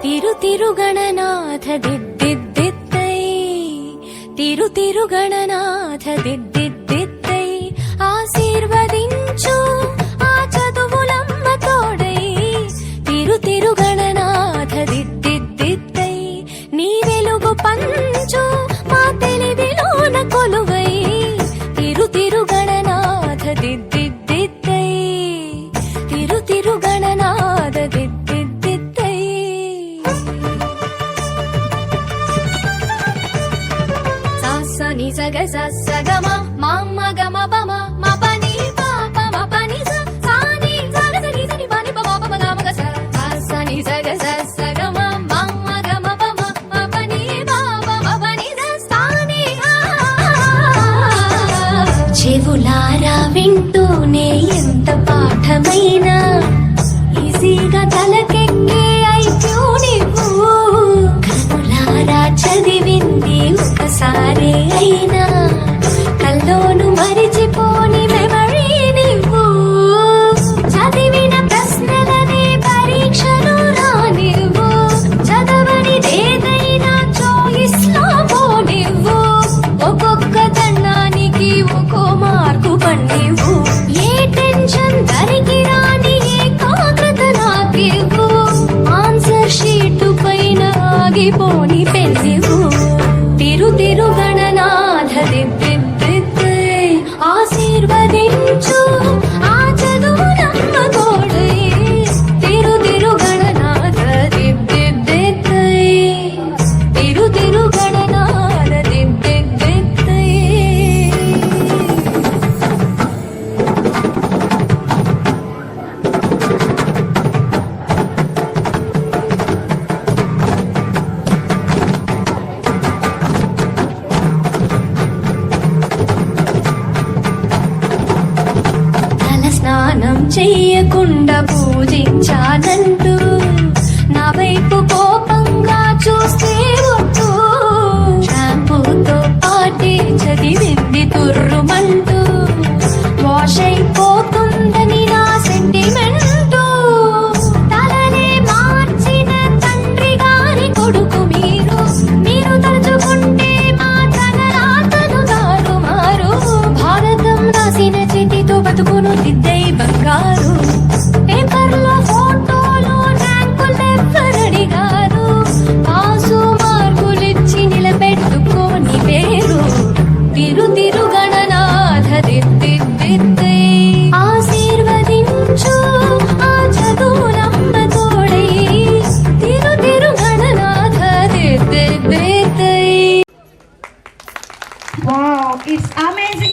తిరుగణనాథ దిద్దిద్దిత్తై తిరుగణనాథ దిద్దిద్దిత్తై ఆశీర్వదించు ఆ చదువులమ్మ తోడై తిరుగణనాథ దిద్దిద్దిత్తై నీ వెలుగు పంచు మా తెలివిలోన కొలువై తిరుగణనాథ దిద్దిద్దిత్తై తిరుగణనాథ దిద్దిద్దిత్తై సని సగ సగమ మమ్మ గమ పమ మ పని పాప మ పని స సాని సగ సని సని పని ప పాప మ గమ గ స సని సగ సగమ మమ్మ గమ పమ మ పని పాప మ పని స సాని చెవులారా వింటూనే ఎంత పాఠమైనా ఈజీగా తలకెక్కే ఐక్యూ నీవు కనులారా చదివింది ఒకసారి అయినా కల్లోను మరిచిపోని మెమరీ నీవు చదివిన ప్రశ్నలనే పరీక్షలు రానివ్వు చదవనిదేదైనా చాయిస్ లో పోనివ్వు ఒక్కొక్క దండానికి ఒక్కో మార్కు పండివ్వు ఏ టెన్షన్ దరికి రాని ఏకాగ్రత నాకివ్వు ఆన్సర్ షీట్ పైన ఆగిపోని పెన్నివ్వు తిరుగణనాథ దిద్దిద్దిత్తై ఆశీర్వదించు ఆ చదువులమ్మ తోడై తిరుగణనాథ దిద్దిద్దిత్తై తిరుగణనాథ దిద్దిద్దిత్తై స్నానం చెయ్యకుండా పూజించానంటూ నా వైపు కోపంగా చూస్తే ఒట్టు షాంపూతో పాటే చదివింది తుర్రుమంటూ వాష్ అయిపోతుందని నా సెంటిమెంటు తలనే మార్చిన తండ్రి గారి కొడుకు మీరు తలుచుకుంటే మా తలరాతను తారుమారు భారతం రాసిన చేతితో బతుకును దిద్దై బంగారు పేపర్లో ఫోటోలు ర్యాంకులెవ్వరడిగారు పాసు మార్కులిచ్చి నిలబెట్టుకోని పేరు తిరుగణనాథ దిద్దిద్దిత్తై ఆశీర్వదించు ఆ చదువులమ్మ తోడై తిరుగణనాథ దిద్దిద్దిత్తై. Wow, it's amazing.